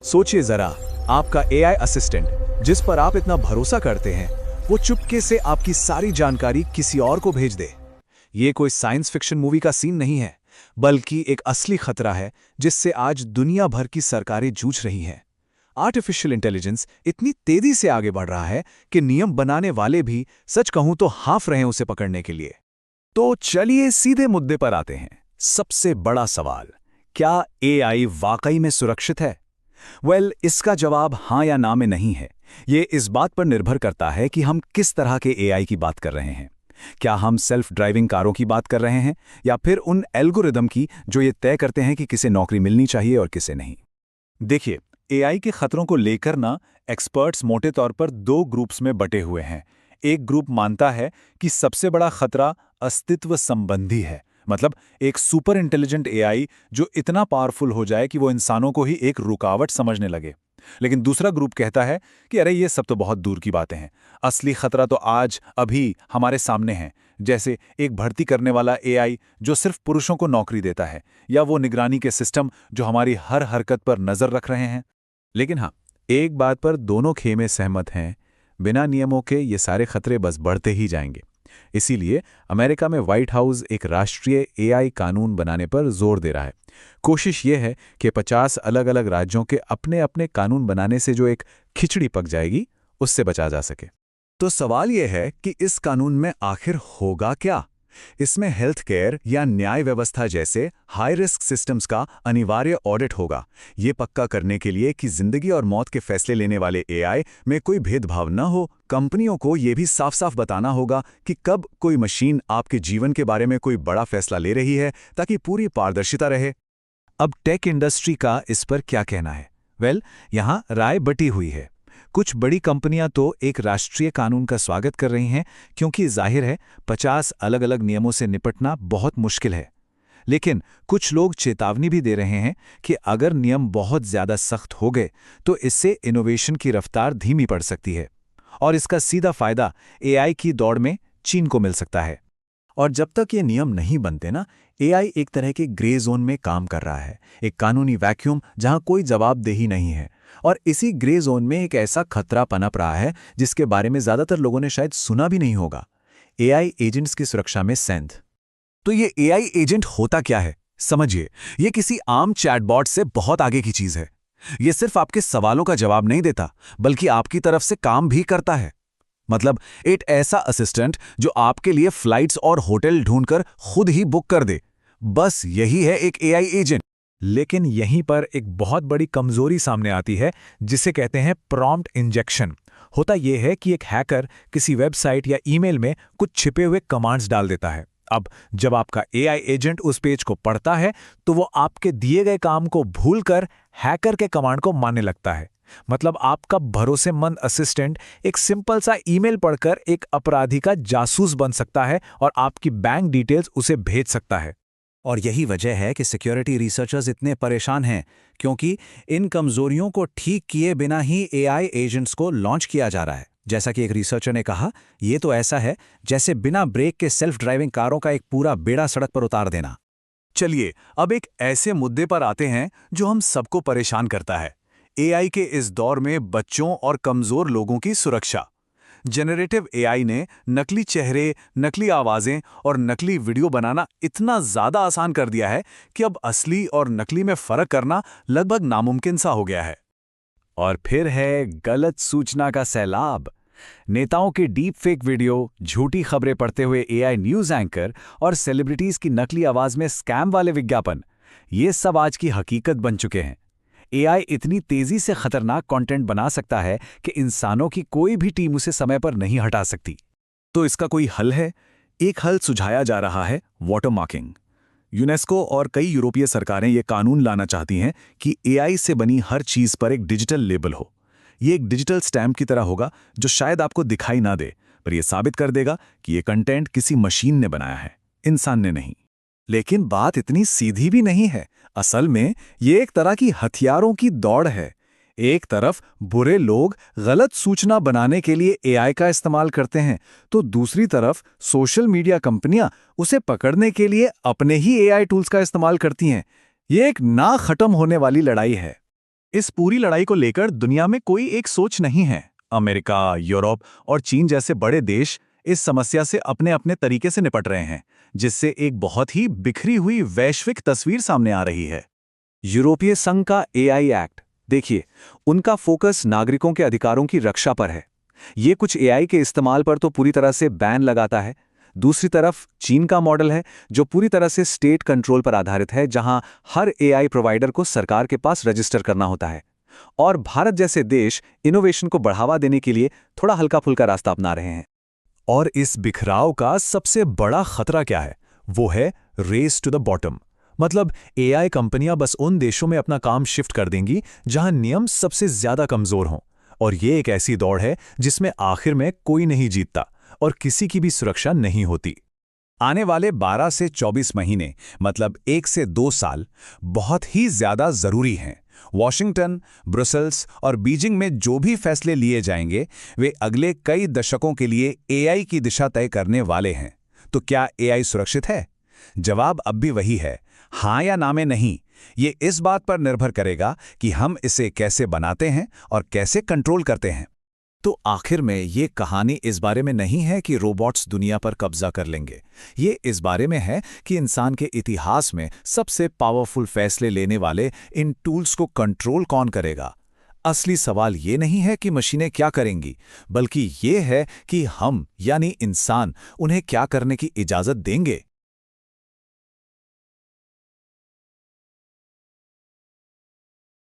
सोचिए जरा, आपका एआई असिस्टेंट जिस पर आप इतना भरोसा करते हैं वो चुपके से आपकी सारी जानकारी किसी और को भेज दे। ये कोई साइंस फिक्शन मूवी का सीन नहीं है, बल्कि एक असली खतरा है जिससे आज दुनिया भर की सरकारें जूझ रही हैं। आर्टिफिशियल इंटेलिजेंस इतनी तेजी से आगे बढ़ रहा है कि नियम बनाने वाले भी सच कहूं तो हाफ रहे हैं उसे पकड़ने के लिए। तो चलिए सीधे मुद्दे पर आते हैं। सबसे बड़ा सवाल, क्या एआई वाकई में सुरक्षित है? इसका जवाब हाँ या ना में नहीं है। ये इस बात पर निर्भर करता है कि हम किस तरह के एआई की बात कर रहे हैं। क्या हम सेल्फ ड्राइविंग कारों की बात कर रहे हैं या फिर उन एल्गोरिदम की जो ये तय करते हैं कि किसे नौकरी मिलनी चाहिए और किसे नहीं? देखिए, एआई के खतरों को लेकर एक्सपर्ट्स मोटे तौर पर दो ग्रुप्स में बटे हुए हैं। एक ग्रुप मानता है कि सबसे बड़ा खतरा अस्तित्व संबंधी है, मतलब एक सुपर इंटेलिजेंट एआई जो इतना पावरफुल हो जाए कि वो इंसानों को ही एक रुकावट समझने लगे। लेकिन दूसरा ग्रुप कहता है कि अरे ये सब तो बहुत दूर की बातें हैं, असली खतरा तो आज अभी हमारे सामने है। जैसे एक भर्ती करने वाला एआई जो सिर्फ पुरुषों को नौकरी देता है, या वो निगरानी के सिस्टम जो हमारी हर हरकत पर नजर रख रहे हैं। लेकिन हाँ, एक बात पर दोनों खेमे सहमत हैं, बिना नियमों के ये सारे खतरे बस बढ़ते ही जाएंगे। इसीलिए अमेरिका में व्हाइट हाउस एक राष्ट्रीय एआई कानून बनाने पर जोर दे रहा है। कोशिश ये है कि 50 अलग-अलग राज्यों के अपने अपने कानून बनाने से जो एक खिचड़ी पक जाएगी, उससे बचा जा सके। तो सवाल यह है कि इस कानून में आखिर होगा क्या? इसमें हेल्थ केयर या न्याय व्यवस्था जैसे हाई रिस्क सिस्टम्स का अनिवार्य ऑडिट होगा, ये पक्का करने के लिए कि जिंदगी और मौत के फैसले लेने वाले एआई में कोई भेदभाव न हो। कंपनियों को ये भी साफ साफ बताना होगा कि कब कोई मशीन आपके जीवन के बारे में कोई बड़ा फैसला ले रही है, ताकि पूरी पारदर्शिता रहे। अब टेक इंडस्ट्री का इस पर क्या कहना है? यहाँ राय बटी हुई है। कुछ बड़ी कंपनियां तो एक राष्ट्रीय कानून का स्वागत कर रही हैं, क्योंकि जाहिर है 50 अलग अलग नियमों से निपटना बहुत मुश्किल है। लेकिन कुछ लोग चेतावनी भी दे रहे हैं कि अगर नियम बहुत ज्यादा सख्त हो गए तो इससे इनोवेशन की रफ्तार धीमी पड़ सकती है, और इसका सीधा फायदा एआई की दौड़ में चीन को मिल सकता है। और जब तक ये नियम नहीं बनते एआई एक तरह के ग्रे जोन में काम कर रहा है, एक कानूनी वैक्यूम जहां कोई जवाबदेही नहीं है। और इसी ग्रे जोन में एक ऐसा खतरा पनप रहा है जिसके बारे में ज्यादातर लोगों ने शायद सुना भी नहीं होगा, एआई एजेंट्स की सुरक्षा में सेंध। तो ये एआई एजेंट होता क्या है? समझिए, ये किसी आम चैटबॉट से बहुत आगे की चीज है। ये सिर्फ आपके सवालों का जवाब नहीं देता, बल्कि आपकी तरफ से काम भी करता है। मतलब एक ऐसा असिस्टेंट जो आपके लिए फ्लाइट्स और होटल ढूंढकर खुद ही बुक कर दे। बस यही है एक एआई एजेंट। लेकिन यहीं पर एक बहुत बड़ी कमजोरी सामने आती है, जिसे कहते हैं प्रॉम्प्ट इंजेक्शन। होता यह है कि एक हैकर किसी वेबसाइट या ईमेल में कुछ छिपे हुए कमांड्स डाल देता है। अब जब आपका एआई एजेंट उस पेज को पढ़ता है तो वो आपके दिए गए काम को भूलकर हैकर के कमांड को मानने लगता है। मतलब आपका भरोसेमंद असिस्टेंट एक सिंपल सा ईमेल पढ़कर एक अपराधी का जासूस बन सकता है और आपकी बैंक डिटेल्स उसे भेज सकता है। और यही वजह है कि सिक्योरिटी रिसर्चर्स इतने परेशान हैं, क्योंकि इन कमजोरियों को ठीक किए बिना ही एआई एजेंट्स को लॉन्च किया जा रहा है। जैसा कि एक रिसर्चर ने कहा, यह तो ऐसा है जैसे बिना ब्रेक के सेल्फ ड्राइविंग कारों का एक पूरा बेड़ा सड़क पर उतार देना। चलिए, अब एक ऐसे मुद्दे पर आते हैं जो हम सबको परेशान करता है, एआई के इस दौर में बच्चों और कमजोर लोगों की सुरक्षा। जेनरेटिव एआई ने नकली चेहरे, नकली आवाजें और नकली वीडियो बनाना इतना ज्यादा आसान कर दिया है कि अब असली और नकली में फर्क करना लगभग नामुमकिन सा हो गया है। और फिर है गलत सूचना का सैलाब। नेताओं के डीप फेक वीडियो, झूठी खबरें पढ़ते हुए एआई न्यूज एंकर और सेलिब्रिटीज की नकली आवाज में स्कैम वाले विज्ञापन, ये सब आज की हकीकत बन चुके हैं। एआई इतनी तेजी से खतरनाक कंटेंट बना सकता है कि इंसानों की कोई भी टीम उसे समय पर नहीं हटा सकती। तो इसका कोई हल है? एक हल सुझाया जा रहा है, वाटरमार्किंग। यूनेस्को और कई यूरोपीय सरकारें ये कानून लाना चाहती हैं कि एआई से बनी हर चीज पर एक डिजिटल लेबल हो। ये एक डिजिटल स्टैम्प की तरह होगा जो शायद आपको दिखाई ना दे, पर यह साबित कर देगा कि ये कंटेंट किसी मशीन ने बनाया है, इंसान ने नहीं। लेकिन बात इतनी सीधी भी नहीं है। असल में ये एक तरह की हथियारों की दौड़ है। एक तरफ बुरे लोग गलत सूचना बनाने के लिए एआई का इस्तेमाल करते हैं, तो दूसरी तरफ सोशल मीडिया कंपनियां उसे पकड़ने के लिए अपने ही एआई टूल्स का इस्तेमाल करती हैं। ये एक ना खत्म होने वाली लड़ाई है। इस पूरी लड़ाई को लेकर दुनिया में कोई एक सोच नहीं है। अमेरिका, यूरोप और चीन जैसे बड़े देश इस समस्या से अपने अपने तरीके से निपट रहे हैं, जिससे एक बहुत ही बिखरी हुई वैश्विक तस्वीर सामने आ रही है। यूरोपीय संघ का एआई एक्ट देखिए, उनका फोकस नागरिकों के अधिकारों की रक्षा पर है। ये कुछ एआई के इस्तेमाल पर तो पूरी तरह से बैन लगाता है। दूसरी तरफ चीन का मॉडल है जो पूरी तरह से स्टेट कंट्रोल पर आधारित है, जहां हर एआई प्रोवाइडर को सरकार के पास रजिस्टर करना होता है। और भारत जैसे देश इनोवेशन को बढ़ावा देने के लिए थोड़ा हल्का फुल्का रास्ता अपना रहे हैं। और इस बिखराव का सबसे बड़ा खतरा क्या है? वो है रेस टू द बॉटम। मतलब एआई कंपनियां बस उन देशों में अपना काम शिफ्ट कर देंगी जहां नियम सबसे ज्यादा कमजोर हों। और ये एक ऐसी दौड़ है जिसमें आखिर में कोई नहीं जीतता और किसी की भी सुरक्षा नहीं होती। आने वाले 12 से 24 महीने, मतलब 1 से 2 साल, बहुत ही ज्यादा जरूरी हैं। वॉशिंगटन, ब्रुसेल्स और बीजिंग में जो भी फैसले लिए जाएंगे, वे अगले कई दशकों के लिए एआई की दिशा तय करने वाले हैं। तो क्या एआई सुरक्षित है? जवाब अब भी वही है, हाँ या ना में नहीं। ये इस बात पर निर्भर करेगा कि हम इसे कैसे बनाते हैं और कैसे कंट्रोल करते हैं। तो आखिर में ये कहानी इस बारे में नहीं है कि रोबोट्स दुनिया पर कब्जा कर लेंगे। ये इस बारे में है कि इंसान के इतिहास में सबसे पावरफुल फैसले लेने वाले इन टूल्स को कंट्रोल कौन करेगा। असली सवाल ये नहीं है कि मशीनें क्या करेंगी, बल्कि ये है कि हम यानी इंसान उन्हें क्या करने की इजाज़त देंगे।